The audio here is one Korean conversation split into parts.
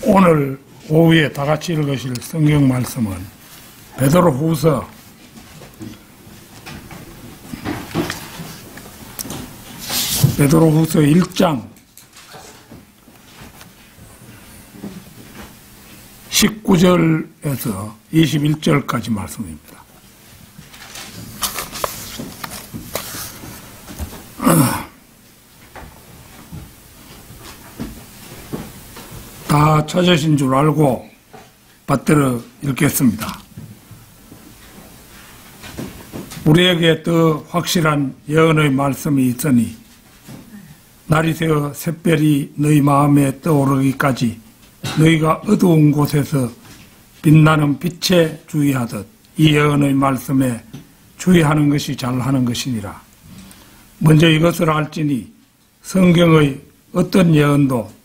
오늘 오후에 다 같이 읽으실 성경 말씀은 베드로후서 1장 19절에서 21절까지 말씀입니다. 다 찾으신 줄 알고 받들어 읽겠습니다. 우리에게 더 확실한 예언의 말씀이 있으니 날이 새어 샛별이 너희 마음에 떠오르기까지 너희가 어두운 곳에서 빛나는 빛에 주의하듯 이 예언의 말씀에 주의하는 것이 잘하는 것이니라. 먼저 이것을 알지니 성경의 어떤 예언도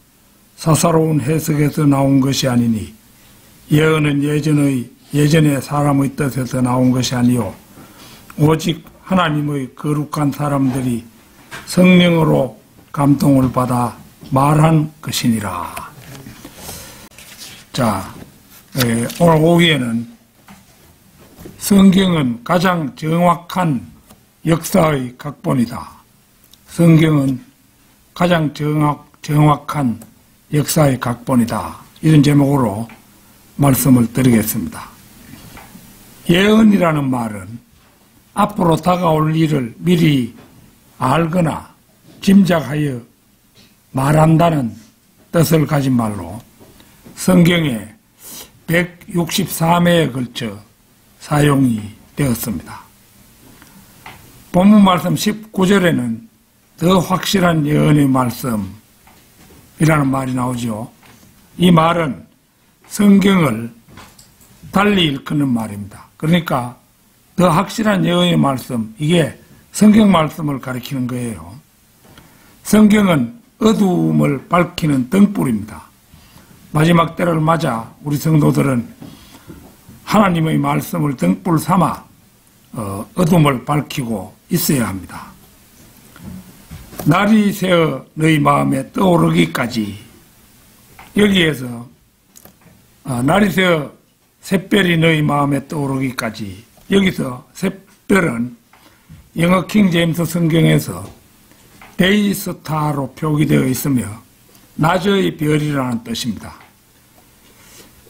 사사로운 해석에서 나온 것이 아니니 예언은 예전의 사람의 뜻에서 나온 것이 아니요 오직 하나님의 거룩한 사람들이 성령으로 감동을 받아 말한 것이니라. 자, 오늘 오후에는 성경은 가장 정확한 역사의 각본이다. 성경은 가장 정확한 역사의 각본이다. 이런 제목으로 말씀을 드리겠습니다. 예언이라는 말은 앞으로 다가올 일을 미리 알거나 짐작하여 말한다는 뜻을 가진 말로 성경에 163회에 걸쳐 사용이 되었습니다. 본문 말씀 19절에는 더 확실한 예언의 말씀이라는 말이 나오죠. 이 말은 성경을 달리 일컫는 말입니다. 그러니까 더 확실한 예언의 말씀, 이게 성경 말씀을 가리키는 거예요. 성경은 어두움을 밝히는 등불입니다. 마지막 때를 맞아 우리 성도들은 하나님의 말씀을 등불 삼아 어둠을 밝히고 있어야 합니다. 날이 새어 너희 마음에 떠오르기까지, 여기에서 날이 새어 샛별이 너희 마음에 떠오르기까지, 여기서 샛별은 영어 킹 제임스 성경에서 데이스타로 표기되어 있으며 낮의 별이라는 뜻입니다.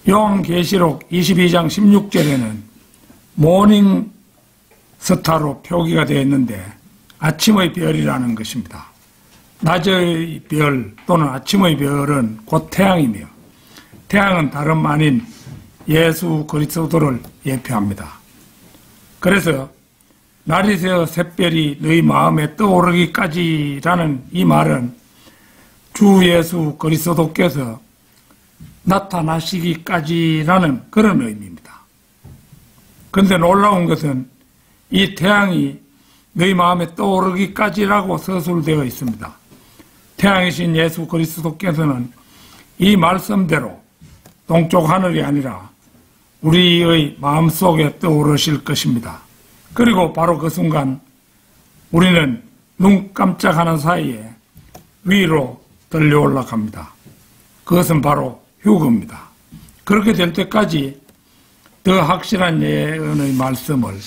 요한계시록 22장 16절에는 모닝 스타로 표기가 되어 있는데 아침의 별이라는 것입니다. 낮의 별 또는 아침의 별은 곧 태양이며 태양은 다름 아닌 예수 그리스도를 예표합니다. 그래서 날이 새어 샛별이 너희 마음에 떠오르기까지라는 이 말은 주 예수 그리스도께서 나타나시기까지라는 그런 의미입니다. 그런데 놀라운 것은 이 태양이 너희 마음에 떠오르기까지라고 서술되어 있습니다. 태양이신 예수 그리스도께서는 이 말씀대로 동쪽 하늘이 아니라 우리의 마음속에 떠오르실 것입니다. 그리고 바로 그 순간 우리는 눈 깜짝하는 사이에 위로 들려 올라갑니다. 그것은 바로 휴거입니다. 그렇게 될 때까지 더 확실한 예언의 말씀을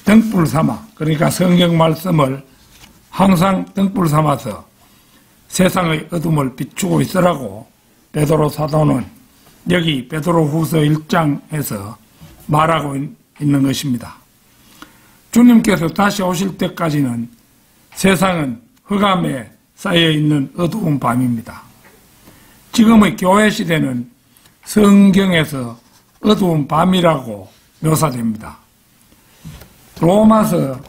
등불 삼아, 그러니까 성경 말씀을 항상 등불 삼아서 세상의 어둠을 비추고 있으라고 베드로 사도는 여기 베드로후서 1장에서 말하고 있는 것입니다. 주님께서 다시 오실 때까지는 세상은 흑암에 쌓여있는 어두운 밤입니다. 지금의 교회 시대는 성경에서 어두운 밤이라고 묘사됩니다. 로마서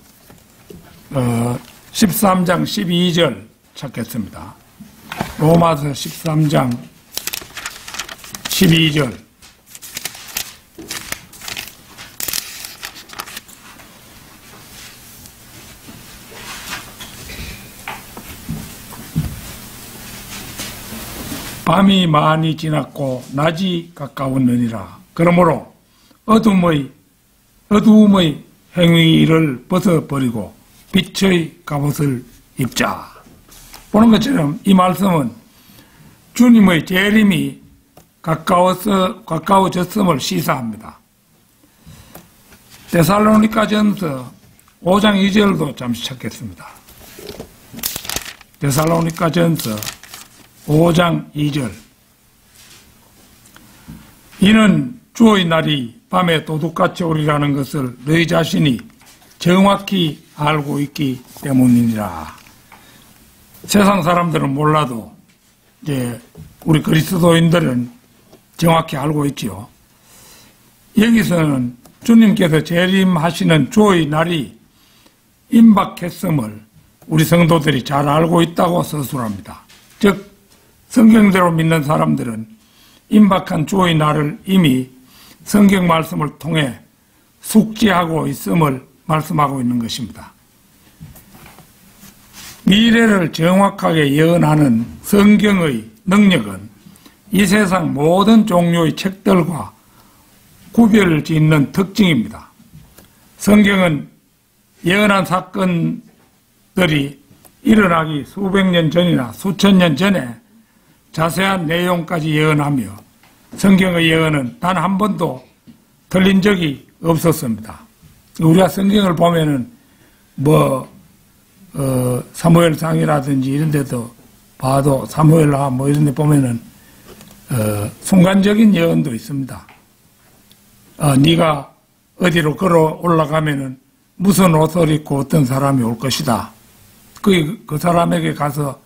13장 12절 찾겠습니다. 로마서 13장 12절. 밤이 많이 지났고 낮이 가까웠느니라. 그러므로 어둠의 행위를 벗어버리고 빛의 갑옷을 입자. 보는 것처럼 이 말씀은 주님의 재림이 가까워졌음을 시사합니다. 데살로니가전서 5장 2절도 잠시 찾겠습니다. 데살로니가전서 5장 2절. 이는 주의 날이 밤에 도둑같이 오리라는 것을 너희 자신이 정확히 알고 있기 때문이니라. 세상 사람들은 몰라도 이제 우리 그리스도인들은 정확히 알고 있지요. 여기서는 주님께서 재림하시는 주의 날이 임박했음을 우리 성도들이 잘 알고 있다고 서술합니다. 즉 성경대로 믿는 사람들은 임박한 주의 날을 이미 성경 말씀을 통해 숙지하고 있음을 말씀하고 있는 것입니다. 미래를 정확하게 예언하는 성경의 능력은 이 세상 모든 종류의 책들과 구별을 짓는 특징입니다. 성경은 예언한 사건들이 일어나기 수백 년 전이나 수천 년 전에 자세한 내용까지 예언하며 성경의 예언은 단 한 번도 틀린 적이 없었습니다. 우리가 성경을 보면은 사무엘상이라든지 이런 데도 봐도 사무엘하 이런 데 보면은 순간적인 예언도 있습니다. 네가 어디로 걸어 올라가면은 무슨 옷을 입고 어떤 사람이 올 것이다. 그 사람에게 가서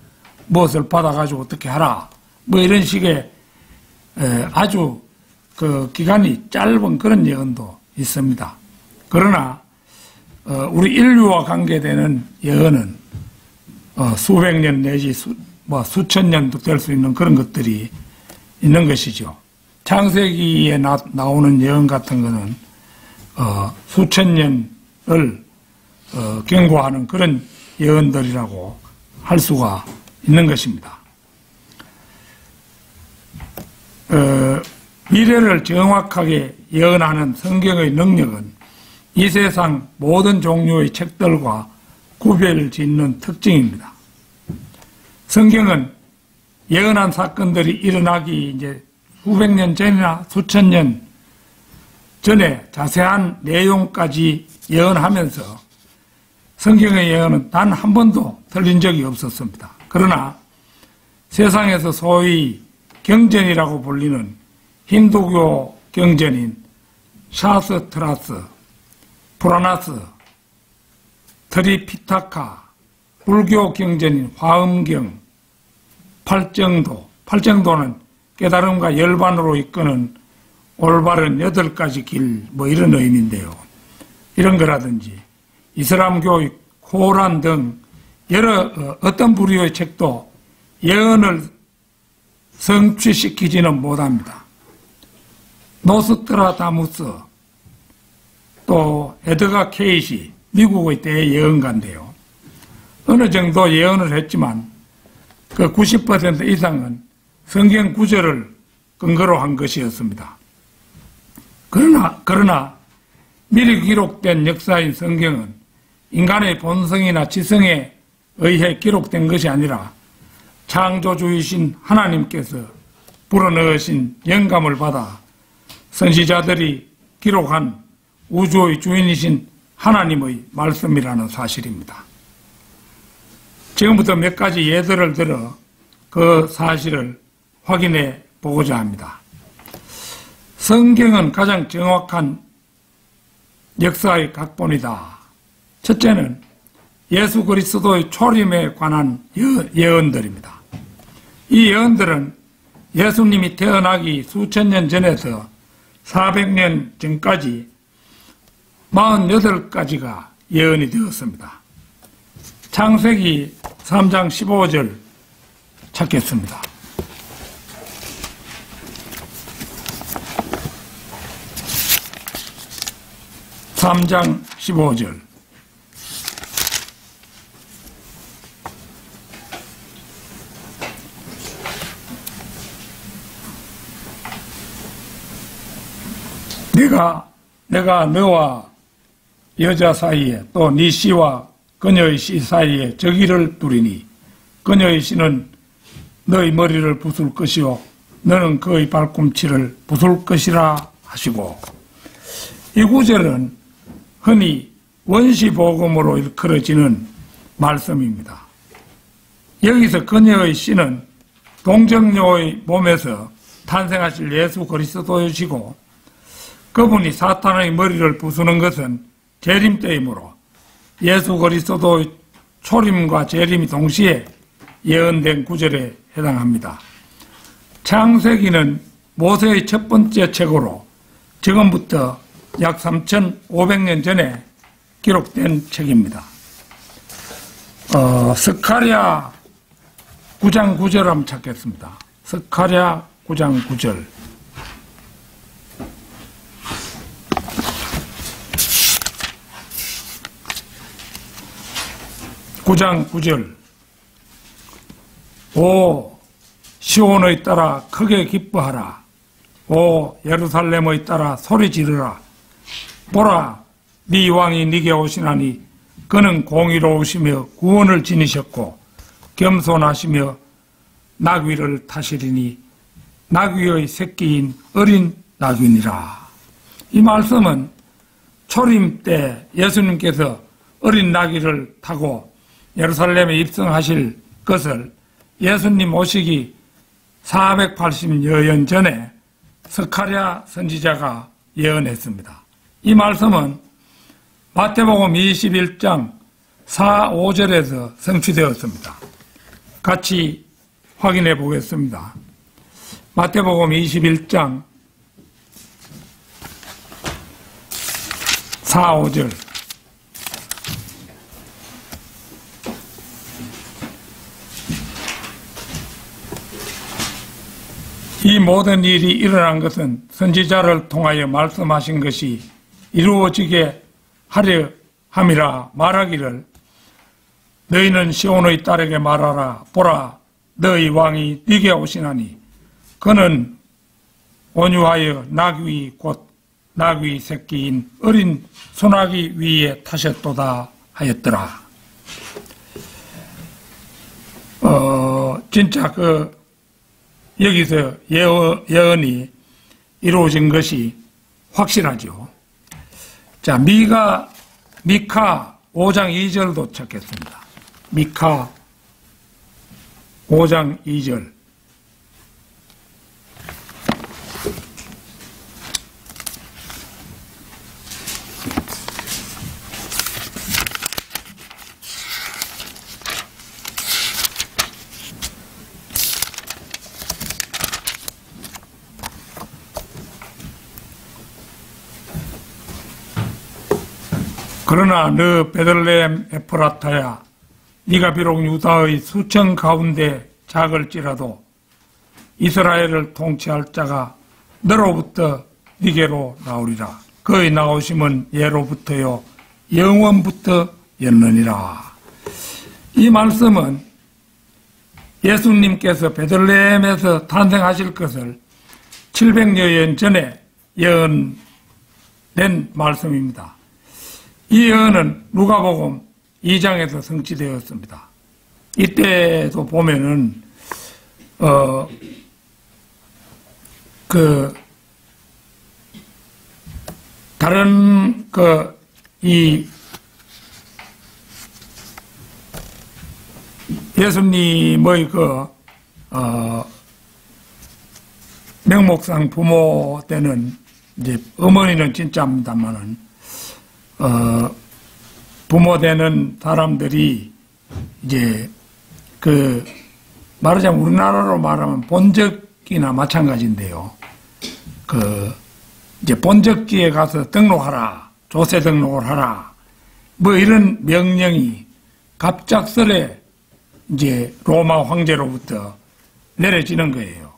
무엇을 받아가지고 어떻게 하라. 이런 식의 아주 그 기간이 짧은 그런 예언도 있습니다. 그러나 우리 인류와 관계되는 예언은 수백 년 내지 수천 년도 될 수 있는 그런 것들이 있는 것이죠. 창세기에 나오는 예언 같은 거는 수천 년을 경고하는 그런 예언들이라고 할 수가 있는 것입니다. 미래를 정확하게 예언하는 성경의 능력은 이 세상 모든 종류의 책들과 구별을 짓는 특징입니다. 성경은 예언한 사건들이 일어나기 이제 수백 년 전이나 수천 년 전에 자세한 내용까지 예언하면서 성경의 예언은 단 한 번도 틀린 적이 없었습니다. 그러나 세상에서 소위 경전이라고 불리는 힌두교 경전인 샤스트라스, 프라나스, 트리피타카, 불교 경전인 화엄경, 팔정도는 깨달음과 열반으로 이끄는 올바른 8가지 길, 이런 의미인데요. 이런 거라든지 이슬람 교육, 코란 등 여러 어떤 부류의 책도 예언을 성취시키지는 못합니다. 노스트라다무스, 또 에드가 케이시, 미국의 대예언가인데요. 어느 정도 예언을 했지만 그 90% 이상은 성경 구절을 근거로 한 것이었습니다. 그러나 미리 기록된 역사인 성경은 인간의 본성이나 지성에 의해 기록된 것이 아니라 창조주이신 하나님께서 불어넣으신 영감을 받아 선지자들이 기록한 우주의 주인이신 하나님의 말씀이라는 사실입니다. 지금부터 몇 가지 예들을 들어 그 사실을 확인해 보고자 합니다. 성경은 가장 정확한 역사의 각본이다. 첫째는 예수 그리스도의 초림에 관한 예언들입니다. 이 예언들은 예수님이 태어나기 수천 년 전에서 400년 전까지 48가지가 예언이 되었습니다. 창세기 3장 15절 찾겠습니다. (3장 15절) 내가 너와 여자 사이에 또 네 씨와 그녀의 씨 사이에 저기를 두리니 그녀의 씨는 너희 머리를 부술 것이요 너는 그의 발꿈치를 부술 것이라 하시고, 이 구절은 흔히 원시복음으로 일컬어지는 말씀입니다. 여기서 그녀의 씨는 동정녀의 몸에서 탄생하실 예수 그리스도이시고, 그분이 사탄의 머리를 부수는 것은 재림 때이므로 예수 그리스도의 초림과 재림이 동시에 예언된 구절에 해당합니다. 창세기는 모세의 첫 번째 책으로 지금부터 약 3,500년 전에 기록된 책입니다. 스가랴 9장 9절 한번 찾겠습니다. 스가랴 9장 9절. 오 시온의 따라 크게 기뻐하라. 오 예루살렘의 따라 소리 지르라. 보라 네 왕이 네게 오시나니 그는 공의로우시며 구원을 지니셨고 겸손하시며 나귀를 타시리니 나귀의 새끼인 어린 나귀니라. 이 말씀은 초림 때 예수님께서 어린 나귀를 타고 예루살렘에 입성하실 것을 예수님 오시기 480여 년 전에 스가랴 선지자가 예언했습니다. 이 말씀은 마태복음 21장 4, 5절에서 성취되었습니다. 같이 확인해 보겠습니다. 마태복음 21장 4, 5절. 이 모든 일이 일어난 것은 선지자를 통하여 말씀하신 것이 이루어지게 하려 함이라. 말하기를 너희는 시온의 딸에게 말하라. 보라 너희 왕이 네게 오시나니 그는 온유하여 나귀 곧 나귀 새끼인 어린 소나기 위에 타셨도다 하였더라. 진짜 여기서 예언이 이루어진 것이 확실하죠. 자, 미카 5장 2절도 찾겠습니다. 미카 5장 2절. 그러나 너 베들레헴 에프라타야 네가 비록 유다의 수천 가운데 작을지라도 이스라엘을 통치할 자가 너로부터 네게로 나오리라. 그의 나오심은 예로부터요 영원부터였느니라. 이 말씀은 예수님께서 베들레헴에서 탄생하실 것을 700여 년 전에 예언된 말씀입니다. 이 예언은 누가복음 2장에서 성취되었습니다. 이때도 보면은 다른 이 예수님의 명목상 부모 때는 이제 어머니는 진짜입니다만은 부모 되는 사람들이 이제 말하자면 우리나라로 말하면 본적이나 마찬가지인데요. 이제 본적지에 가서 등록하라, 조세 등록을 하라, 뭐 이런 명령이 갑작스레 이제 로마 황제로부터 내려지는 거예요.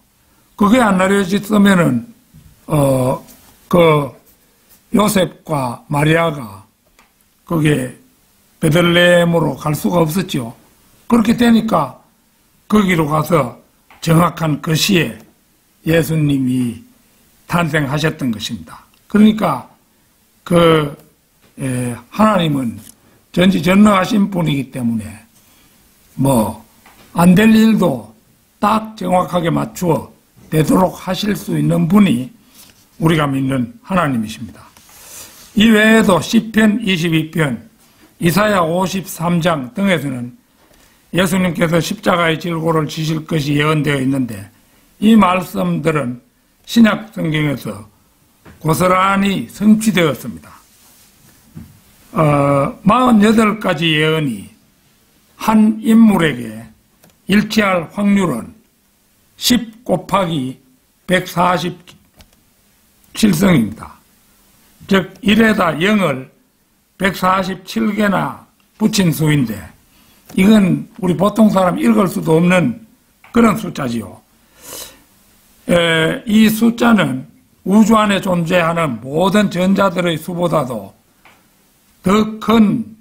그게 안 내려졌으면은 요셉과 마리아가 거기에 베들레헴으로 갈 수가 없었죠. 그렇게 되니까 거기로 가서 정확한 그 시에 예수님이 탄생하셨던 것입니다. 그러니까 하나님은 전지전능하신 분이기 때문에 뭐 안 될 일도 딱 정확하게 맞추어 되도록 하실 수 있는 분이 우리가 믿는 하나님이십니다. 이 외에도 시편 22편, 이사야 53장 등에서는 예수님께서 십자가의 질고를 지실 것이 예언되어 있는데 이 말씀들은 신약 성경에서 고스란히 성취되었습니다. 48가지 예언이 한 인물에게 일치할 확률은 10 곱하기 147성입니다. 즉 1에다 0을 147개나 붙인 수인데 이건 우리 보통 사람 읽을 수도 없는 그런 숫자지요. 이 숫자는 우주 안에 존재하는 모든 전자들의 수보다도 더 큰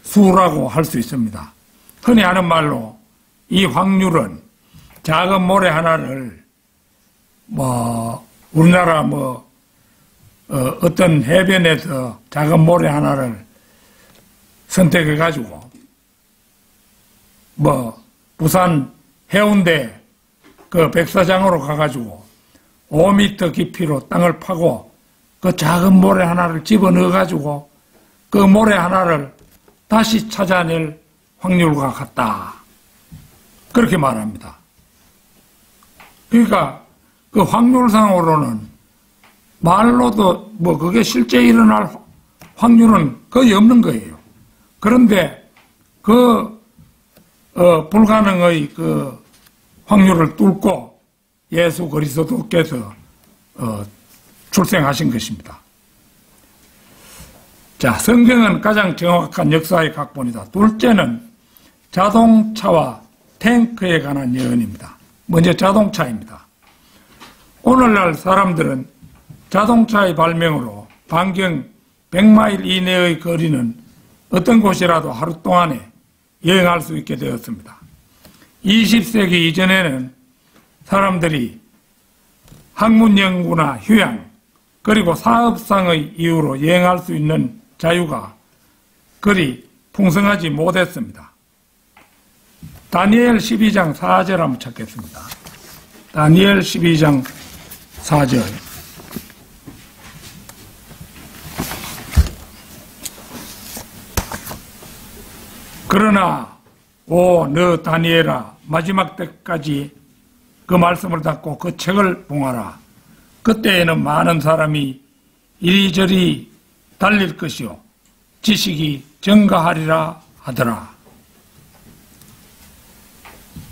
수라고 할 수 있습니다. 흔히 하는 말로 이 확률은 작은 모래 하나를 우리나라 어떤 해변에서 작은 모래 하나를 선택해 가지고 부산 해운대 그 백사장으로 가가지고 5m 깊이로 땅을 파고 그 작은 모래 하나를 집어넣어 가지고 그 모래 하나를 다시 찾아낼 확률과 같다. 그렇게 말합니다. 그러니까 그 확률상으로는 말로도 그게 실제 일어날 확률은 거의 없는 거예요. 그런데 불가능의 그 확률을 뚫고 예수 그리스도께서 출생하신 것입니다. 자, 성경은 가장 정확한 역사의 각본이다. 둘째는 자동차와 탱크에 관한 예언입니다. 먼저 자동차입니다. 오늘날 사람들은 자동차의 발명으로 반경 100마일 이내의 거리는 어떤 곳이라도 하루 동안에 여행할 수 있게 되었습니다. 20세기 이전에는 사람들이 학문 연구나 휴양 그리고 사업상의 이유로 여행할 수 있는 자유가 그리 풍성하지 못했습니다. 다니엘 12장 4절 한번 찾겠습니다. 다니엘 12장 4절. 그러나 너 다니엘아 마지막 때까지 그 말씀을 닫고 그 책을 봉하라. 그때에는 많은 사람이 이리저리 달릴 것이요 지식이 증가하리라 하더라.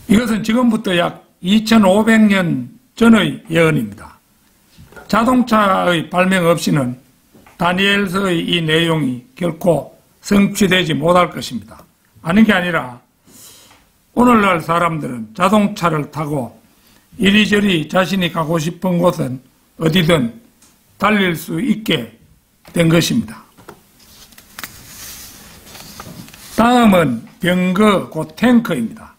이것은 지금부터 약 2500년 전의 예언입니다. 자동차의 발명 없이는 다니엘서의 이 내용이 결코 성취되지 못할 것입니다. 아닌 게 아니라 오늘날 사람들은 자동차를 타고 이리저리 자신이 가고 싶은 곳은 어디든 달릴 수 있게 된 것입니다. 다음은 병거, 곧 탱크입니다.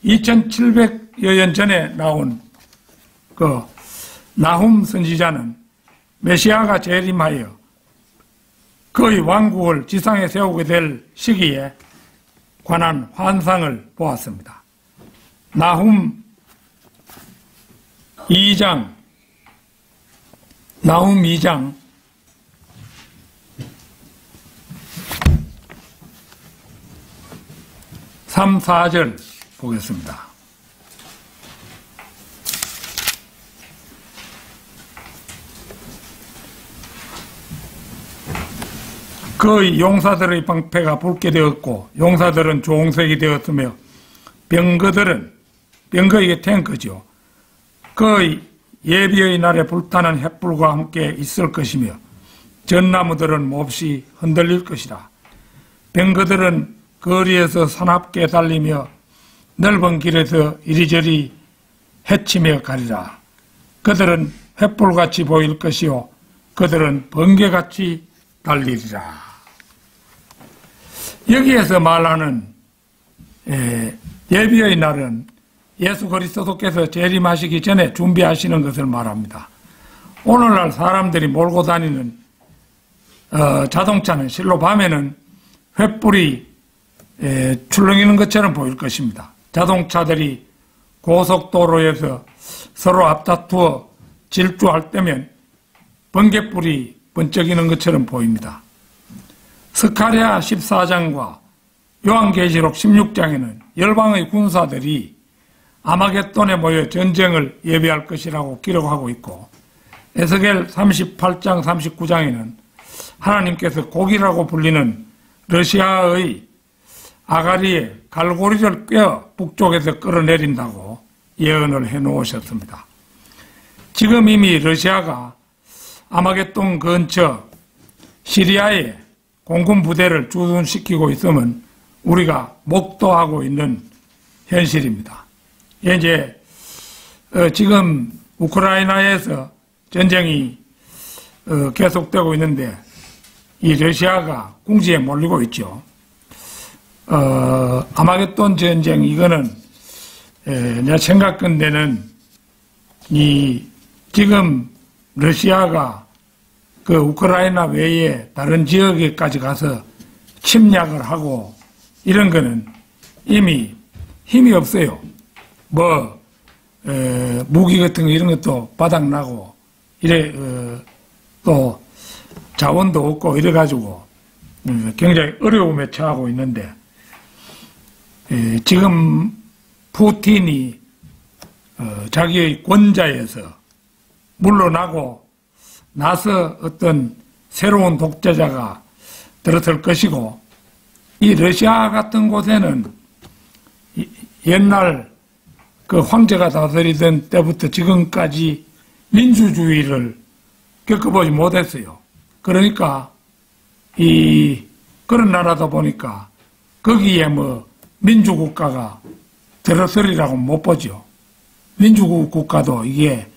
2700여 년 전에 나온 그 나훔 선지자는 메시아가 재림하여 그의 왕국을 지상에 세우게 될 시기에 관한 환상을 보았습니다. 나훔 2장 3, 4절 보겠습니다. 그의 용사들의 방패가 붉게 되었고 용사들은 주홍색이 되었으며 병거에게 탱크죠. 그의 예비의 날에 불타는 횃불과 함께 있을 것이며 전나무들은 몹시 흔들릴 것이라. 병거들은 거리에서 사납게 달리며 넓은 길에서 이리저리 헤치며 가리라. 그들은 횃불같이 보일 것이요 그들은 번개같이 달리리라. 여기에서 말하는 예비의 날은 예수 그리스도께서 재림하시기 전에 준비하시는 것을 말합니다. 오늘날 사람들이 몰고 다니는 자동차는 실로 밤에는 횃불이 출렁이는 것처럼 보일 것입니다. 자동차들이 고속도로에서 서로 앞다투어 질주할 때면 번갯불이 번쩍이는 것처럼 보입니다. 스가랴 14장과 요한계시록 16장에는 열방의 군사들이 아마겟돈에 모여 전쟁을 예비할 것이라고 기록하고 있고, 에스겔 38장 39장에는 하나님께서 곡이라고 불리는 러시아의 아가리에 갈고리를 꿰어 북쪽에서 끌어내린다고 예언을 해놓으셨습니다. 지금 이미 러시아가 아마겟돈 근처 시리아에 공군 부대를 주둔시키고 있으면 우리가 목도하고 있는 현실입니다. 이제 지금 우크라이나에서 전쟁이 계속되고 있는데 이 러시아가 궁지에 몰리고 있죠. 아마겟돈 전쟁, 이거는 내가 생각컨대는 이 지금 러시아가 그 우크라이나 외에 다른 지역에까지 가서 침략을 하고 이런 거는 이미 힘이 없어요. 무기 같은 거 이런 것도 바닥나고 이래 또 자원도 없고 이래가지고 굉장히 어려움에 처하고 있는데, 지금 푸틴이 자기의 권좌에서 물러나고 나서 어떤 새로운 독재자가 들어설 것이고, 이 러시아 같은 곳에는 옛날 그 황제가 다스리던 때부터 지금까지 민주주의를 겪어보지 못했어요. 그러니까 그런 나라다 보니까 거기에 민주국가가 들어서리라고 못 보죠. 민주국가도 이게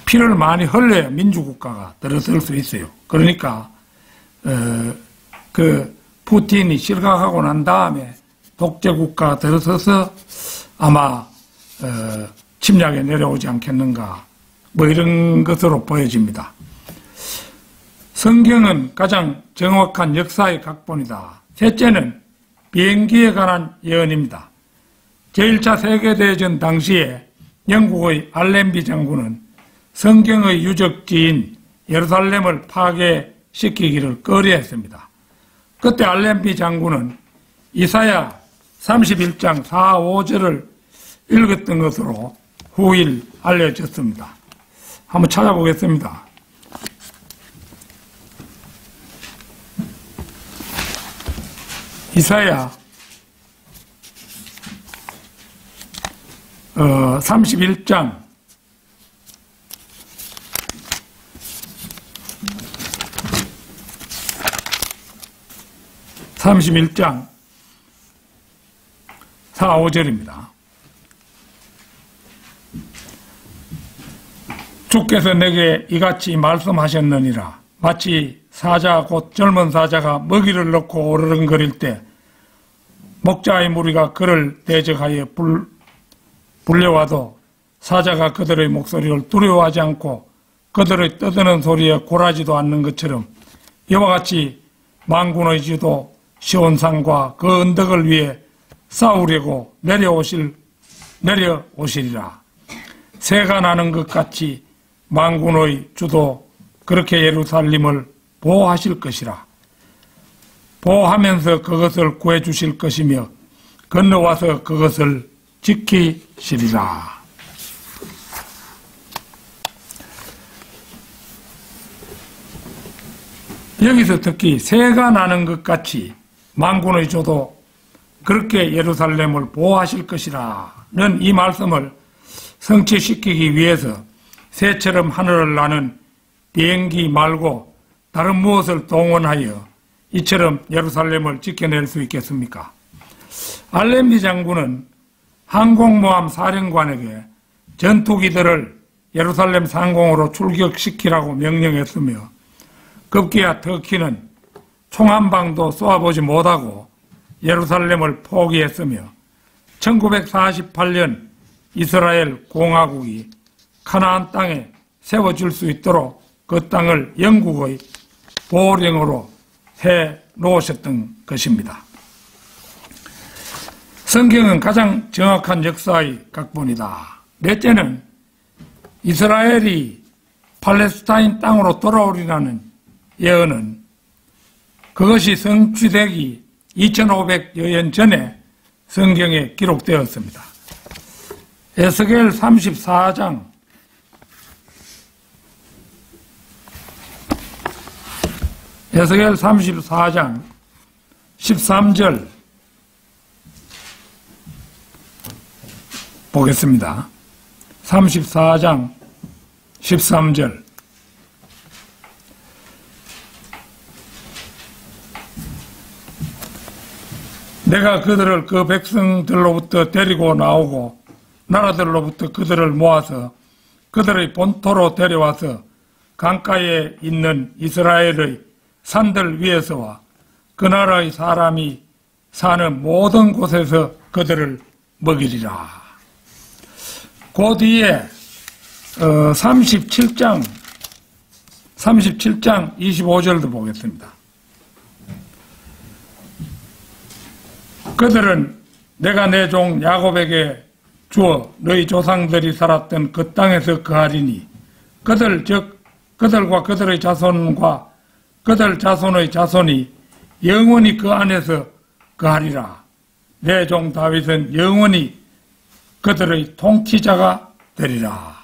피를 많이 흘려야 민주국가가 들어설 수 있어요. 그러니까 그 푸틴이 실각하고 난 다음에 독재국가가 들어서서 아마 침략에 내려오지 않겠는가, 이런 것으로 보여집니다. 성경은 가장 정확한 역사의 각본이다. 셋째는 비행기에 관한 예언입니다. 제1차 세계대전 당시에 영국의 알렌비 장군은 성경의 유적지인 예루살렘을 파괴시키기를 꺼려했습니다. 그때 알렌비 장군은 이사야 31장 4, 5절을 읽었던 것으로 후일 알려졌습니다. 한번 찾아보겠습니다. 이사야 31장 4, 5절입니다. 주께서 내게 이같이 말씀하셨느니라. 마치 사자 곧 젊은 사자가 먹이를 넣고 오르렁거릴 때 목자의 무리가 그를 대적하여 불려와도 사자가 그들의 목소리를 두려워하지 않고 그들의 떠드는 소리에 굴하지도 않는 것처럼 이와 같이 만군의 주도 시온산과 그 언덕을 위해 싸우려고 내려오시리라. 새가 나는 것 같이 만군의 주도 그렇게 예루살렘을 보호하실 것이라. 보호하면서 그것을 구해주실 것이며 건너와서 그것을 지키시리라. 여기서 특히 새가 나는 것 같이 만군의 주도 그렇게 예루살렘을 보호하실 것이라는 이 말씀을 성취시키기 위해서 새처럼 하늘을 나는 비행기 말고 다른 무엇을 동원하여 이처럼 예루살렘을 지켜낼 수 있겠습니까? 알렌비 장군은 항공모함 사령관에게 전투기들을 예루살렘 상공으로 출격시키라고 명령했으며 급기야 터키는 총 한 방도 쏘아보지 못하고 예루살렘을 포기했으며 1948년 이스라엘 공화국이 가나안 땅에 세워질 수 있도록 그 땅을 영국의 보호령으로 해 놓으셨던 것입니다. 성경은 가장 정확한 역사의 각본이다. 넷째는 이스라엘이 팔레스타인 땅으로 돌아오리라는 예언은 그것이 성취되기 2500여 년 전에 성경에 기록되었습니다. 에스겔 34장 13절 보겠습니다. 34장 13절 내가 그들을 그 백성들로부터 데리고 나오고 나라들로부터 그들을 모아서 그들의 본토로 데려와서 강가에 있는 이스라엘의 산들 위에서와 그 나라의 사람이 사는 모든 곳에서 그들을 먹이리라. 그 뒤에 37장 25절도 보겠습니다. 그들은 내가 내 종 야곱에게 주어 너희 조상들이 살았던 그 땅에서 거하리니 그들 즉 그들과 그들의 자손과 그들 자손의 자손이 영원히 그 안에서 거하리라. 내 종 다윗은 영원히 그들의 통치자가 되리라.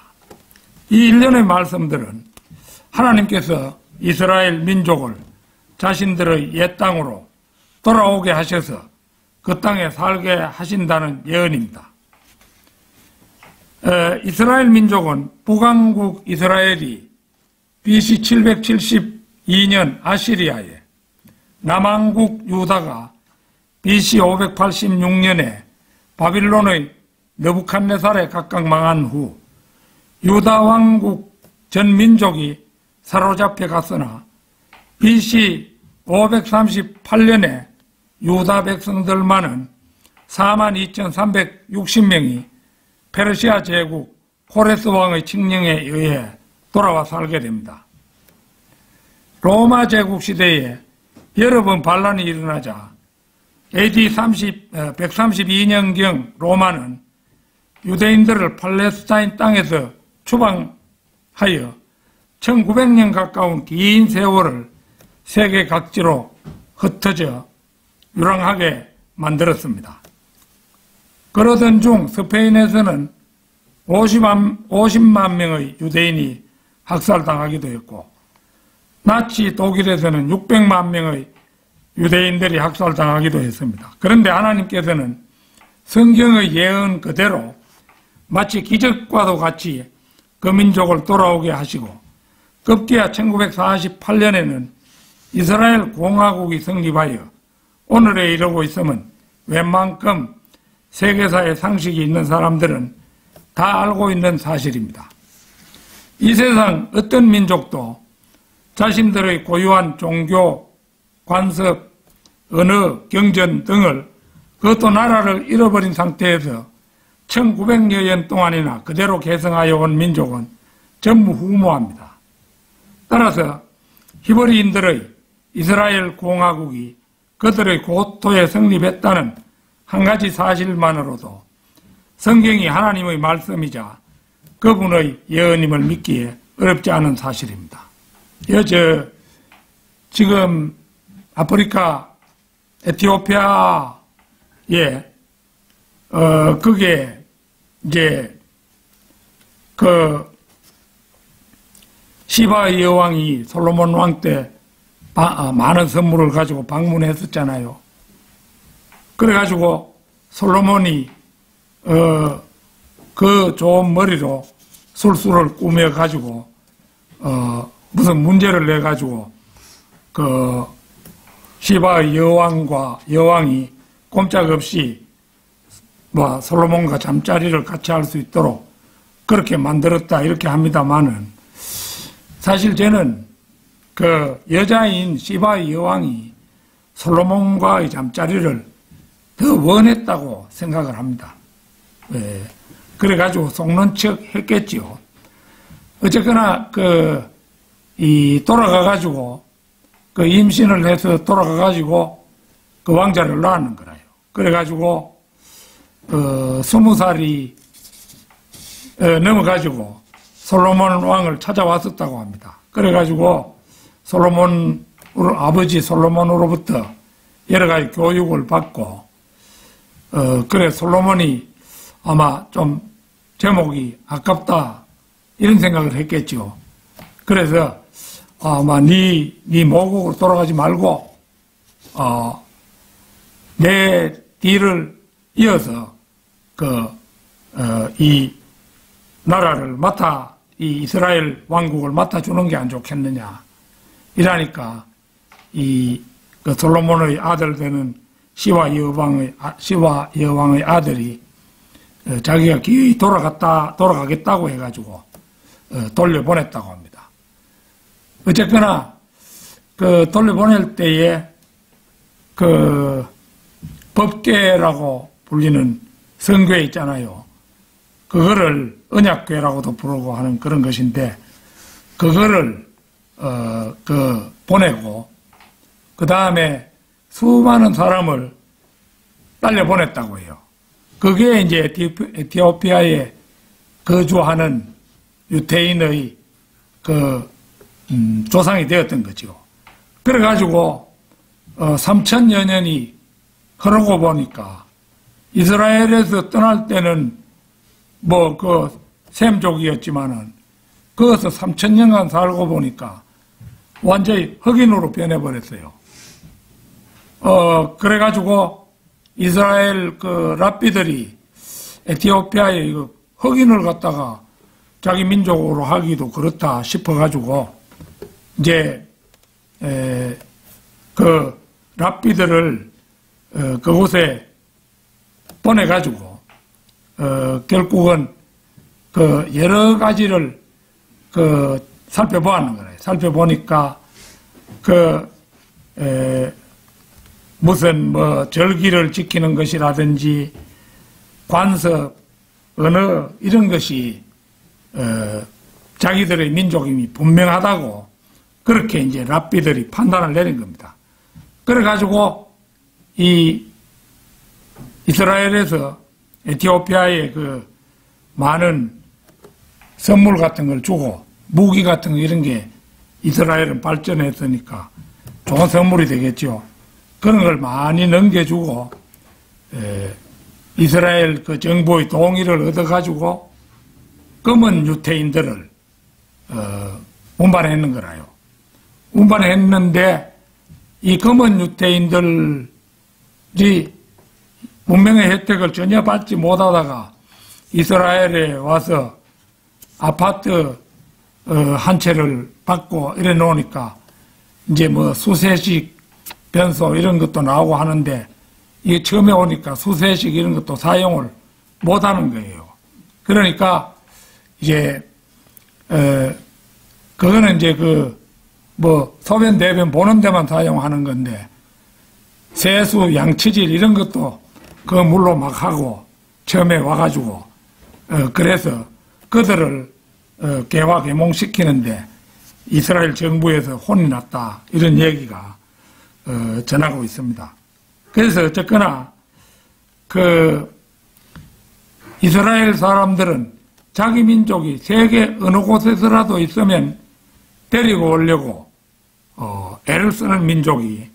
이 일련의 말씀들은 하나님께서 이스라엘 민족을 자신들의 옛 땅으로 돌아오게 하셔서 그 땅에 살게 하신다는 예언입니다. 이스라엘 민족은 북왕국 이스라엘이 BC 772년 아시리아에, 남왕국 유다가 BC 586년에 바빌론의 느부갓네살에 각각 망한 후 유다 왕국 전 민족이 사로잡혀 갔으나 BC 538년에 유다 백성들만은 42,360명이 페르시아 제국 코레스 왕의 칙령에 의해 돌아와 살게 됩니다. 로마 제국 시대에 여러 번 반란이 일어나자 AD 132년경 로마는 유대인들을 팔레스타인 땅에서 추방하여 1900년 가까운 긴 세월을 세계 각지로 흩어져 유랑하게 만들었습니다. 그러던 중 스페인에서는 50만 명의 유대인이 학살당하기도 했고 나치 독일에서는 600만 명의 유대인들이 학살당하기도 했습니다. 그런데 하나님께서는 성경의 예언 그대로 마치 기적과도 같이 그 민족을 돌아오게 하시고 급기야 1948년에는 이스라엘 공화국이 성립하여 오늘에 이르고 있으면 웬만큼 세계사에 상식이 있는 사람들은 다 알고 있는 사실입니다. 이 세상 어떤 민족도 자신들의 고유한 종교, 관습, 언어, 경전 등을 그것도 나라를 잃어버린 상태에서 1900여 년 동안이나 그대로 계승하여 온 민족은 전부 후무합니다. 따라서 히브리인들의 이스라엘 공화국이 그들의 고토에 성립했다는 한 가지 사실만으로도 성경이 하나님의 말씀이자 그분의 예언임을 믿기에 어렵지 않은 사실입니다. 지금 아프리카 에티오피아에 그게 이제 시바 여왕이 솔로몬 왕 때 많은 선물을 가지고 방문했었잖아요. 그래가지고 솔로몬이 그 좋은 머리로 술수를 꾸며가지고 무슨 문제를 내가지고 그 시바 여왕과 여왕이 꼼짝없이 솔로몬과 잠자리를 같이 할 수 있도록 그렇게 만들었다 이렇게 합니다만은 사실 저는 그 여자인 시바 여왕이 솔로몬과의 잠자리를 더 원했다고 생각을 합니다. 그래가지고 속는 척 했겠지요. 어쨌거나 돌아가가지고 임신을 해서 돌아가가지고 그 왕자를 낳는 거라요. 그래가지고 20살이 넘어가지고 솔로몬 왕을 찾아왔었다고 합니다. 그래가지고 솔로몬 아버지 솔로몬으로부터 여러 가지 교육을 받고 그래 솔로몬이 아마 좀 제목이 아깝다 이런 생각을 했겠죠. 그래서 아마 네 모국으로 돌아가지 말고 내 뒤를 이어서 이 나라를 이 이스라엘 왕국을 맡아주는 게 안 좋겠느냐 이러니까 솔로몬의 아들 되는 시와 여왕의 아들이 자기가 기어이 돌아가겠다고 해가지고 돌려보냈다고 합니다. 어쨌거나 돌려보낼 때에 법궤라고 불리는 성궤 있잖아요. 그거를 언약궤라고도 부르고 하는 그런 것인데 그거를 보내고 그 다음에 수많은 사람을 딸려보냈다고 해요. 그게 이제 에티오피아에 거주하는 유태인의 조상이 되었던 거죠. 그래가지고 3000여 년이 흐르고 보니까 이스라엘에서 떠날 때는 셈족이었지만은 거기서 3000년간 살고 보니까 완전히 흑인으로 변해버렸어요. 그래가지고 이스라엘 랍비들이 에티오피아에 흑인을 갖다가 자기 민족으로 하기도 그렇다 싶어가지고 이제 랍비들을 그곳에 보내가지고 결국은 여러 가지를 살펴보았는 거예요. 살펴보니까 무슨 절기를 지키는 것이라든지 관습, 언어 이런 것이 자기들의 민족임이 분명하다고 그렇게 이제 랍비들이 판단을 내린 겁니다. 그래가지고 이스라엘에서 에티오피아에 많은 선물 같은 걸 주고 무기 같은 거 이런 게 이스라엘은 발전했으니까 좋은 선물이 되겠죠. 그런 걸 많이 넘겨주고 이스라엘 정부의 동의를 얻어가지고 검은 유태인들을 운반했는 거라요. 운반했는데 이 검은 유태인들이 문명의 혜택을 전혀 받지 못하다가 이스라엘에 와서 아파트 한 채를 받고 이래 놓으니까 이제 수세식 변소 이런 것도 나오고 하는데 이게 처음에 오니까 수세식 이런 것도 사용을 못 하는 거예요. 그러니까 이제 그거는 이제 소변 대변 보는 데만 사용하는 건데 세수 양치질 이런 것도 그 물로 막 하고 처음에 와가지고 그래서 그들을 개화 계몽시키는데 이스라엘 정부에서 혼이 났다 이런 얘기가 전하고 있습니다. 그래서 어쨌거나 이스라엘 사람들은 자기 민족이 세계 어느 곳에서라도 있으면 데리고 오려고 애를 쓰는 민족이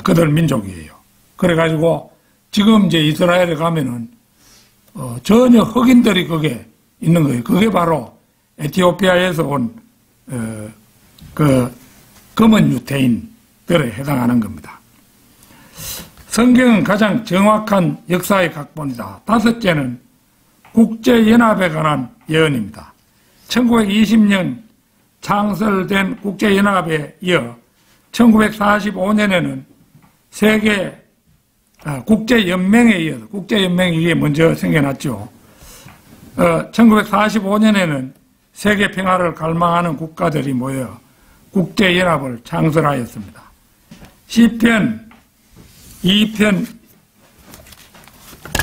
그들 민족이에요. 그래가지고 지금 이제 이스라엘에 가면은 전혀 흑인들이 거기에 있는 거예요. 그게 바로 에티오피아에서 온 검은 유태인들에 해당하는 겁니다. 성경은 가장 정확한 역사의 각본이다. 다섯째는 국제연합에 관한 예언입니다. 1920년 창설된 국제연합에 이어 1945년에는 국제연맹에 이어서, 국제연맹이 이게 먼저 생겨났죠. 1945년에는 세계 평화를 갈망하는 국가들이 모여 국제연합을 창설하였습니다. 시편 2편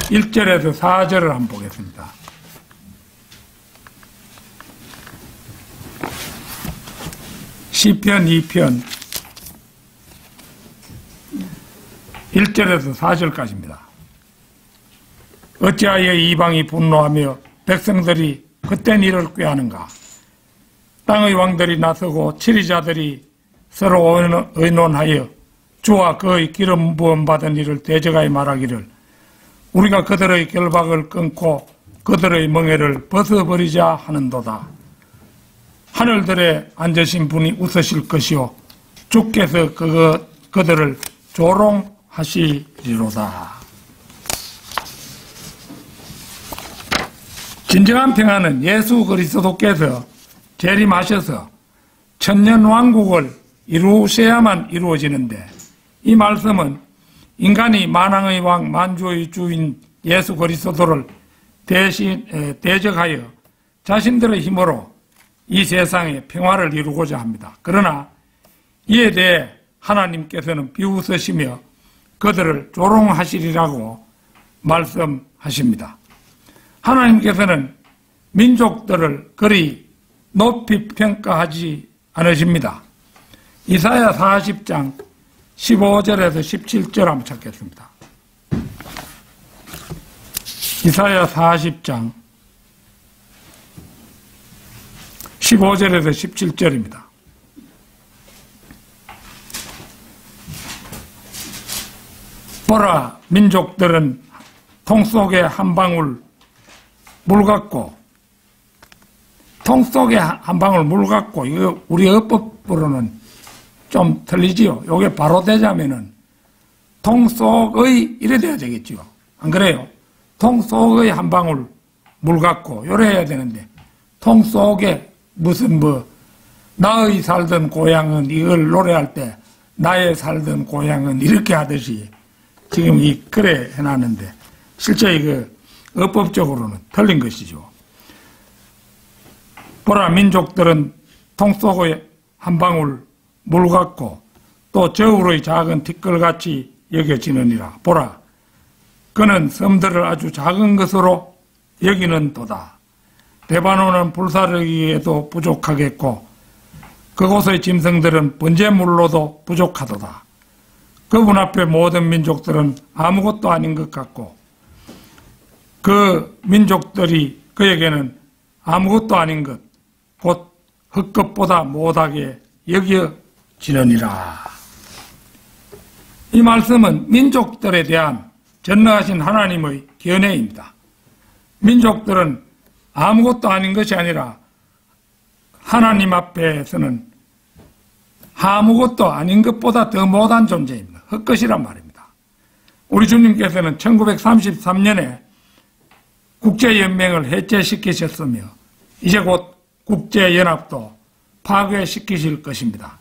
1절에서 4절을 한번 보겠습니다. 시편 2편 1절에서 4절까지입니다. 어찌하여 이방이 분노하며 백성들이 헛된 일을 꾀하는가? 땅의 왕들이 나서고 치리자들이 서로 의논하여 주와 그의 기름 부음 받은 이를 대적하여 말하기를 우리가 그들의 결박을 끊고 그들의 멍에를 벗어버리자 하는도다. 하늘들에 앉으신 분이 웃으실 것이요 주께서 그들을 조롱하시리로다. 진정한 평화는 예수 그리스도께서 재림하셔서 천년왕국을 이루셔야만 이루어지는데 이 말씀은 인간이 만왕의 왕 만주의 주인 예수 그리스도를 대적하여 자신들의 힘으로 이 세상에 평화를 이루고자 합니다. 그러나 이에 대해 하나님께서는 비웃으시며 그들을 조롱하시리라고 말씀하십니다. 하나님께서는 민족들을 그리 높이 평가하지 않으십니다. 이사야 40장 15절에서 17절 한번 찾겠습니다. 이사야 40장 15절에서 17절입니다. 보라, 민족들은 통 속에 한 방울 물 같고, 통 속에 한 방울 물 같고, 이거 우리 어법으로는 좀 틀리지요. 요게 바로 되자면은 통 속의 이래 돼야 되겠지요. 안 그래요? 통 속의 한 방울 물 같고 요래 해야 되는데 통 속에 무슨 나의 살던 고향은 이걸 노래할 때 나의 살던 고향은 이렇게 하듯이 지금 그래 해놨는데 실제 이거 어법적으로는 틀린 것이죠. 보라, 민족들은 통 속의 한 방울 물 같고 또 저울의 작은 티끌같이 여겨지느니라. 보라, 그는 섬들을 아주 작은 것으로 여기는도다. 레바논은 불사르기에도 부족하겠고 그곳의 짐승들은 번제물로도 부족하도다. 그분 앞에 모든 민족들은 아무것도 아닌 것 같고 그 민족들이 그에게는 아무것도 아닌 것, 곧 흙것보다 못하게 여겨지느니라. 이 말씀은 민족들에 대한 전능하신 하나님의 견해입니다. 민족들은 아무것도 아닌 것이 아니라 하나님 앞에서는 아무것도 아닌 것보다 더 못한 존재입니다. 헛것이란 말입니다. 우리 주님께서는 1933년에 국제연맹을 해체시키셨으며 이제 곧 국제연합도 파괴시키실 것입니다.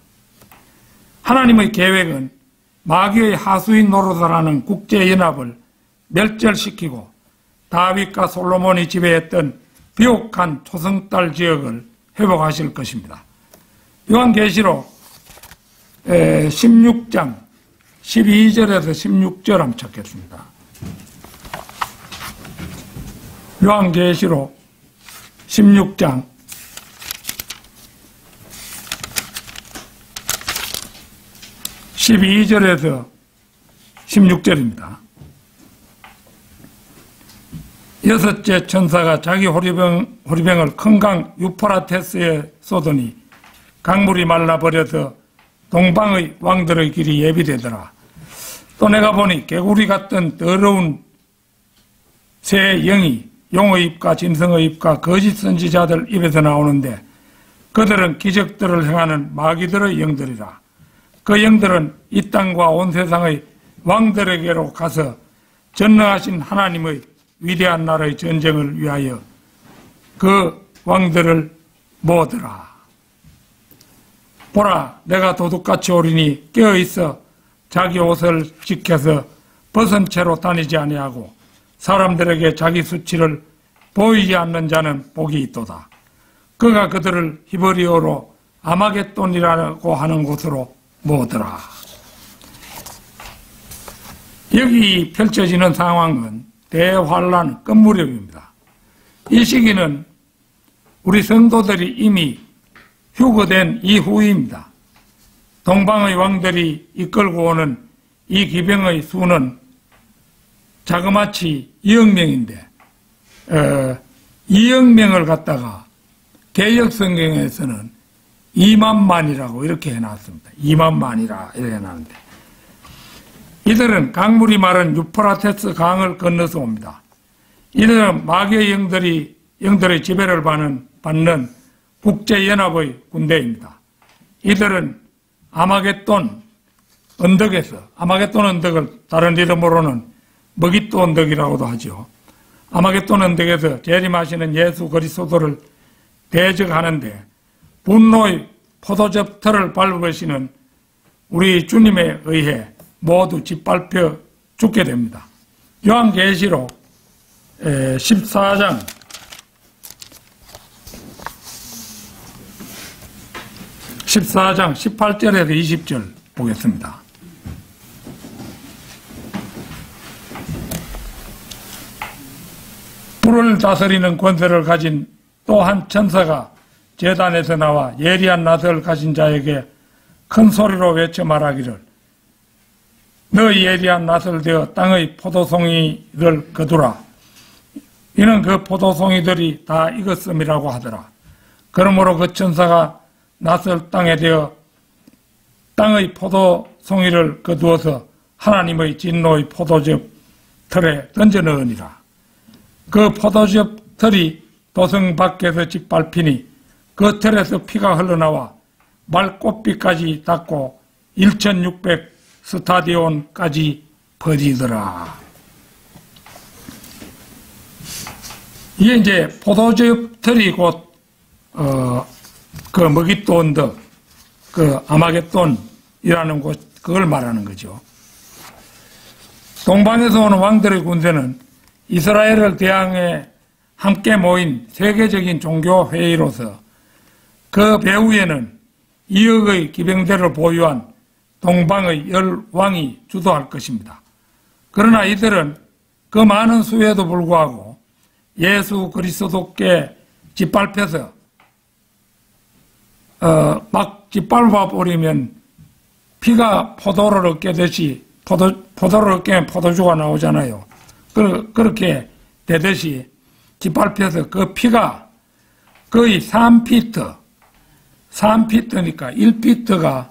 하나님의 계획은 마귀의 하수인 노릇하라는 국제연합을 멸절시키고 다윗과 솔로몬이 지배했던 비옥한 초승달 지역을 회복하실 것입니다. 요한계시록 16장 12절에서 16절 한번 찾겠습니다. 요한계시록 16장 12절에서 16절입니다. 여섯째 천사가 자기 호리병을 큰 강 유프라테스에 쏟으니 강물이 말라버려서 동방의 왕들의 길이 예비되더라. 또 내가 보니 개구리 같은 더러운 새 영이 용의 입과 짐승의 입과 거짓 선지자들 입에서 나오는데 그들은 기적들을 행하는 마귀들의 영들이라. 그 영들은 이 땅과 온 세상의 왕들에게로 가서 전능하신 하나님의 위대한 나라의 전쟁을 위하여 그 왕들을 모으더라. 보라, 내가 도둑같이 오리니 깨어있어 자기 옷을 지켜서 벗은 채로 다니지 아니하고 사람들에게 자기 수치를 보이지 않는 자는 복이 있도다. 그가 그들을 히브리어로 아마겟돈이라고 하는 곳으로 모으더라. 여기 펼쳐지는 상황은 대환란 끝무렵입니다. 이 시기는 우리 성도들이 이미 휴거된 이후입니다. 동방의 왕들이 이끌고 오는 이 기병의 수는 자그마치 2억 명인데 2억 명을 갖다가 개역성경에서는 2만만이라고 이렇게 해놨습니다. 2만만이라 이렇게 해놨는데 이들은 강물이 마른 유프라테스 강을 건너서 옵니다. 이들은 마귀의 영들의 지배를 받는 국제연합의 군대입니다. 이들은 아마겟돈 언덕을 다른 이름으로는 머깃도 언덕이라고도 하죠. 아마겟돈 언덕에서 재림하시는 예수 그리스도를 대적하는데 분노의 포도즙 털을 밟으시는 우리 주님에 의해 모두 짓밟혀 죽게 됩니다. 요한계시록 14장 18절에서 20절 보겠습니다. 불을 다스리는 권세를 가진 또 한 천사가 제단에서 나와 예리한 낫을 가진 자에게 큰 소리로 외쳐 말하기를 너희 예리한 낫을 되어 땅의 포도송이를 거두라. 이는 그 포도송이들이 다 익었음이라고 하더라. 그러므로 그 천사가 낫을 땅에 대어 땅의 포도송이를 거두어서 하나님의 진노의 포도즙 틀에 던져 넣으니라. 그 포도즙 틀이 도성 밖에서 짓밟히니 그 틀에서 피가 흘러나와 말꽃비까지 닿고 1600 스타디온까지 퍼지더라. 이게 이제 포도즙 틀이 곧 그 머깃도 언덕, 그 아마겟돈이라는 곳, 그걸 말하는 거죠. 동방에서 오는 왕들의 군대는 이스라엘을 대항해 함께 모인 세계적인 종교회의로서 그 배후에는 2억의 기병대를 보유한 동방의 10왕이 주도할 것입니다. 그러나 이들은 그 많은 수에도 불구하고 예수 그리스도께 짓밟혀서 막 짓밟아 버리면 피가 포도를 얻게듯이 포도를 얻게 포도주가 나오잖아요. 그렇게 되듯이 짓밟혀서 그 피가 거의 3피트니까 1피트가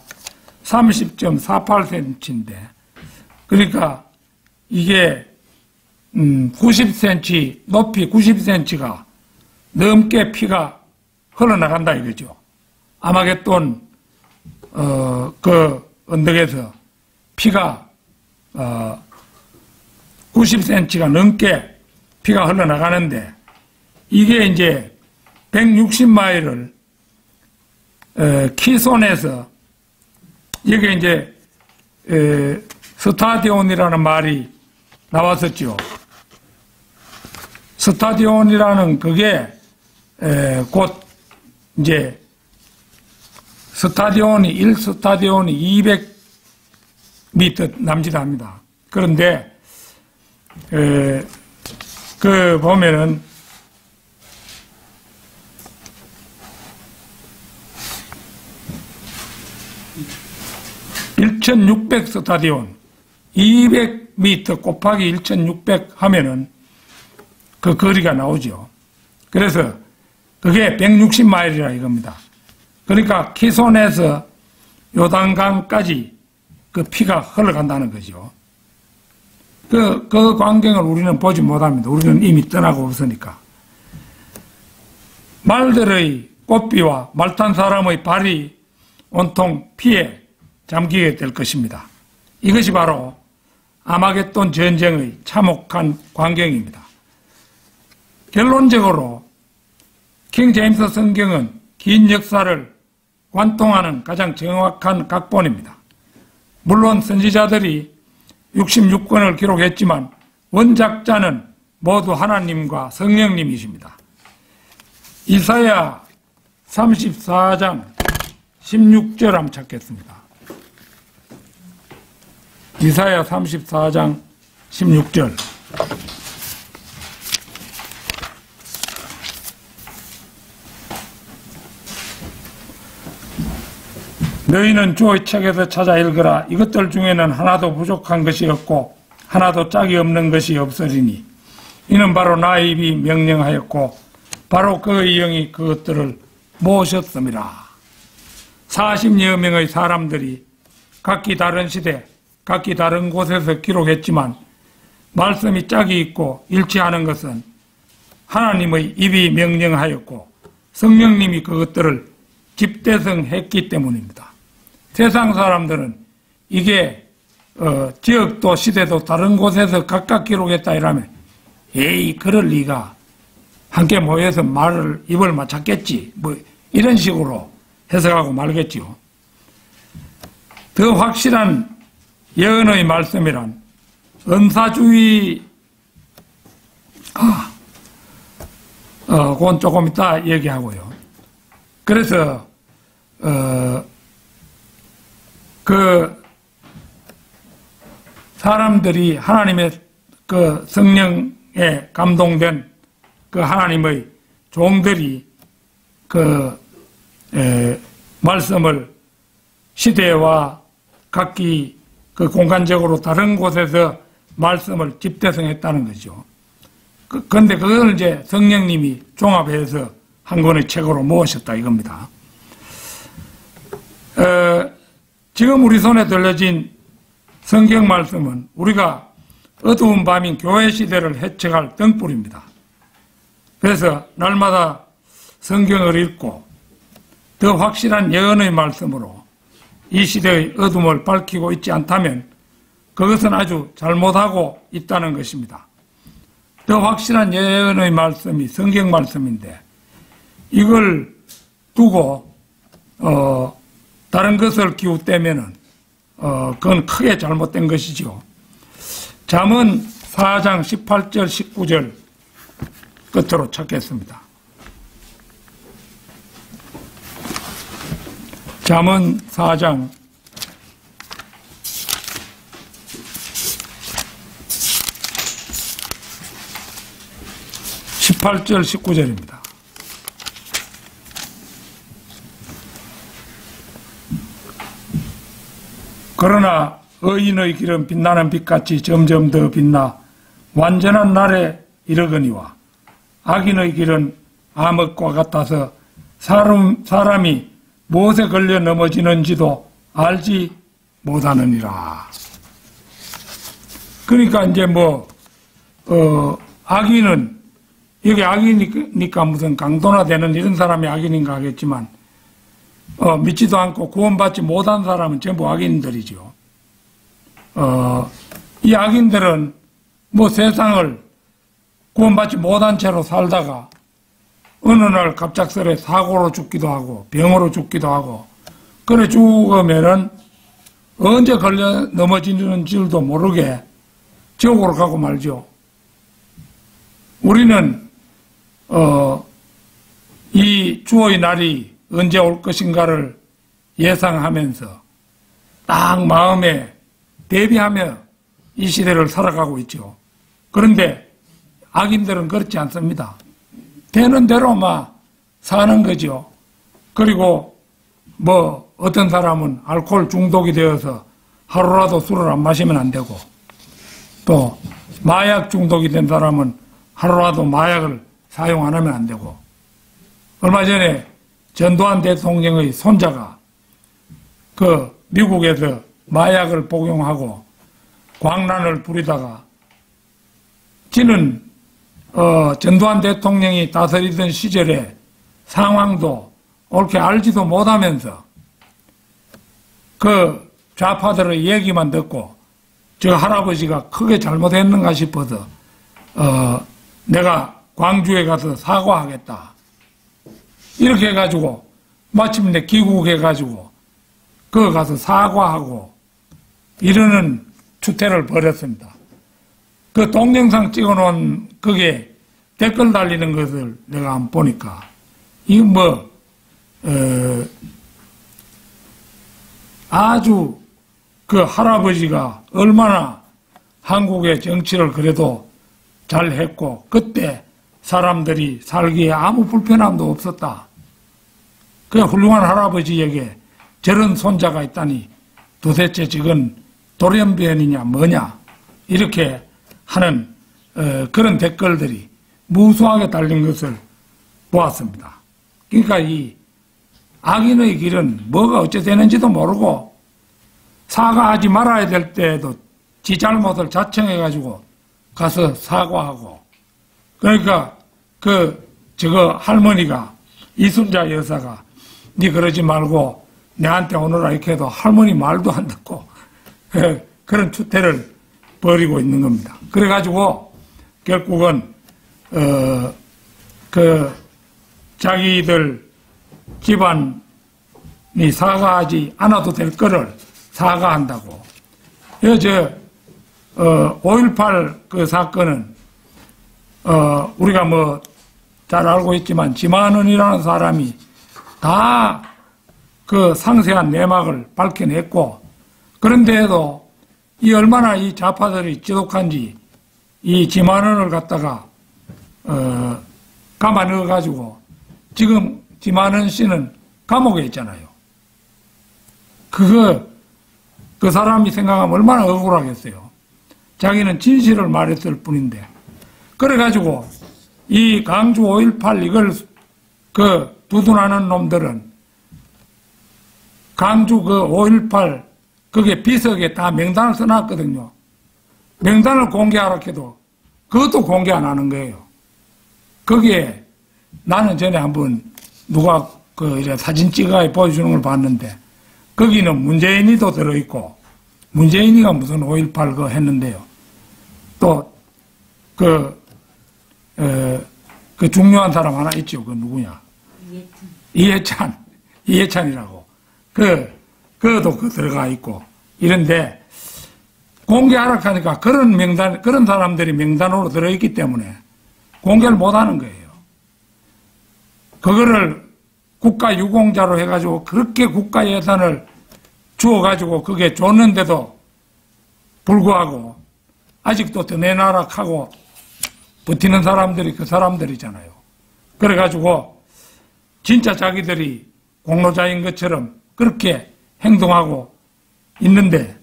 30.48cm인데 그러니까 이게 90cm 높이 90cm가 넘게 피가 흘러나간다 이거죠. 아마겟돈 그 언덕에서 피가 90cm가 넘게 피가 흘러나가는데 이게 이제 160마일을 키손에서 이게 이제 스타디온이라는 말이 나왔었죠. 스타디온이라는 그게 곧 이제 스타디온이 1스타디온이 200m 남짓합니다. 그런데 그 보면은 1600 스타디온 200m 곱하기 1600 하면은 그 거리가 나오죠. 그래서 그게 160마일이라 이겁니다. 그러니까 키손에서 요단강까지 그 피가 흘러간다는 거죠. 그 광경을 우리는 보지 못합니다. 우리는 이미 떠나고 없으니까. 말들의 꽃비와 말탄 사람의 발이 온통 피에 잠기게 될 것입니다. 이것이 바로 아마겟돈 전쟁의 참혹한 광경입니다. 결론적으로 킹 제임스 성경은 긴 역사를 관통하는 가장 정확한 각본입니다. 물론 선지자들이 66권을 기록했지만 원작자는 모두 하나님과 성령님이십니다. 이사야 34장 16절 한번 찾겠습니다. 이사야 34장 16절. 너희는 주의 책에서 찾아 읽으라. 이것들 중에는 하나도 부족한 것이 없고 하나도 짝이 없는 것이 없으리니 이는 바로 나의 입이 명령하였고 바로 그의 영이 그것들을 모으셨음이라. 40여 명의 사람들이 각기 다른 시대 각기 다른 곳에서 기록했지만 말씀이 짝이 있고 일치하는 것은 하나님의 입이 명령하였고 성령님이 그것들을 집대성했기 때문입니다. 세상 사람들은 이게 지역도 시대도 다른 곳에서 각각 기록했다 이러면 에이 그럴 리가 함께 모여서 말을 입을 맞췄겠지 뭐 이런 식으로 해석하고 말겠지요. 더 확실한 예언의 말씀이란 은사주의 그건 조금 이따 얘기하고요. 그래서 그 사람들이 하나님의 그 성령에 감동된 그 하나님의 종들이 그 말씀을 시대와 각기 그 공간적으로 다른 곳에서 말씀을 집대성했다는 거죠. 그런데 그걸 이제 성령님이 종합해서 한 권의 책으로 모으셨다 이겁니다. 지금 우리 손에 들려진 성경 말씀은 우리가 어두운 밤인 교회 시대를 해책할 등불입니다. 그래서 날마다 성경을 읽고 더 확실한 예언의 말씀으로 이 시대의 어둠을 밝히고 있지 않다면 그것은 아주 잘못하고 있다는 것입니다. 더 확실한 예언의 말씀이 성경 말씀인데 이걸 두고 다른 것을 기웃대면은 그건 크게 잘못된 것이죠. 잠언 4장 18절 19절 끝으로 찾겠습니다. 잠언 4장 18절 19절입니다. 그러나 의인의 길은 빛나는 빛같이 점점 더 빛나 완전한 날에 이르거니와 악인의 길은 암흑과 같아서 사람이 무엇에 걸려 넘어지는지도 알지 못하느니라. 그러니까 이제 악인은 여기 악이니까 무슨 강도나 되는 이런 사람이 악인인가 하겠지만 믿지도 않고 구원받지 못한 사람은 전부 악인들이죠. 이 악인들은 세상을 구원받지 못한 채로 살다가 어느 날 갑작스레 사고로 죽기도 하고 병으로 죽기도 하고 그래 죽으면은 언제 걸려 넘어지는 줄도 모르게 지옥으로 가고 말죠. 우리는 이 주의 날이 언제 올 것인가를 예상하면서 딱 마음에 대비하며 이 시대를 살아가고 있죠. 그런데 악인들은 그렇지 않습니다. 되는 대로 사는 거죠. 그리고 어떤 사람은 알코올 중독이 되어서 하루라도 술을 안 마시면 안 되고 또 마약 중독이 된 사람은 하루라도 마약을 사용 안 하면 안 되고 얼마 전에 전두환 대통령의 손자가 미국에서 마약을 복용하고 광란을 부리다가 지는 전두환 대통령이 다스리던 시절에 상황도 옳게 알지도 못하면서 그 좌파들의 얘기만 듣고 저 할아버지가 크게 잘못했는가 싶어서 내가 광주에 가서 사과하겠다 이렇게 해가지고 마침내 귀국해가지고 그거 가서 사과하고 이러는 추태를 벌였습니다. 그 동영상 찍어놓은 그게 댓글 달리는 것을 내가 한번 보니까 이거 아주 그 할아버지가 얼마나 한국의 정치를 그래도 잘했고 그때 사람들이 살기에 아무 불편함도 없었다. 그 훌륭한 할아버지에게 저런 손자가 있다니 도대체 지금 돌연변이냐 뭐냐 이렇게 하는 그런 댓글들이 무수하게 달린 것을 보았습니다. 그러니까 이 악인의 길은 뭐가 어째 되는지도 모르고 사과하지 말아야 될 때에도 지 잘못을 자청해가지고 가서 사과하고, 그러니까 저거 할머니가 이순자 여사가 니 그러지 말고 내한테 오너라 이렇게 해도 할머니 말도 안 듣고 그런 추태를 벌이고 있는 겁니다. 그래가지고 결국은 자기들 집안이 사과하지 않아도 될 거를 사과한다고. 5.18 그 사건은 우리가 뭐 잘 알고 있지만 지만은이라는 사람이 다 그 상세한 내막을 밝혀냈고, 그런데도 이 얼마나 이 좌파들이 지독한지 이 지만은을 갖다가 감아 넣어가지고 지금 지만은 씨는 감옥에 있잖아요. 그 사람이 생각하면 얼마나 억울하겠어요. 자기는 진실을 말했을 뿐인데. 그래가지고 이 강주 5.18 이걸 두둔하는 놈들은 강주 5.18 그게 비석에 다 명단을 써놨거든요. 명단을 공개하라 해도 그것도 공개 안 하는 거예요. 거기에 나는 전에 한번 누가 이제 사진 찍어 보여주는 걸 봤는데 거기는 문재인이도 들어있고, 문재인이가 무슨 5.18 그거 했는데요. 또 그 중요한 사람 하나 있죠. 그 누구냐? 이해찬이라고. 그도 들어가 있고 이런데 공개하라 하니까 그런 사람들이 명단으로 들어있기 때문에 공개를 못 하는 거예요. 그거를 국가 유공자로 해가지고 그렇게 국가 예산을 주어가지고 그게 줬는데도 불구하고 아직도 더 내놔라 하고 버티는 사람들이 그 사람들이잖아요. 그래가지고 진짜 자기들이 공로자인 것처럼 그렇게 행동하고 있는데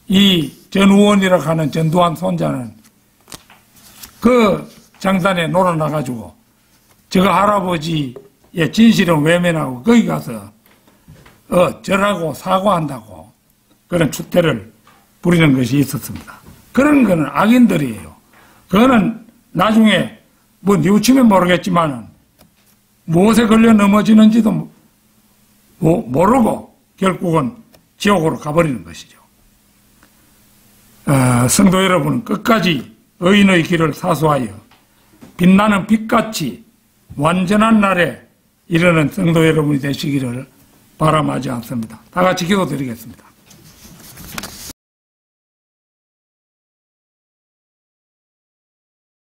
이 전우원이라고 하는 전두환 손자는 그 장단에 놀아나가지고 저거 할아버지의 진실은 외면하고 거기 가서 절하고 사과한다고 그런 추태를 부리는 것이 있었습니다. 그런 거는 악인들이에요. 그거는 나중에 뭐 뉘우치면 모르겠지만은 무엇에 걸려 넘어지는지도 모르고 결국은 지옥으로 가버리는 것이죠. 성도 여러분은 끝까지 의인의 길을 사수하여 빛나는 빛같이 완전한 날에 이르는 성도 여러분이 되시기를 바람하지 않습니다. 다 같이 기도드리겠습니다.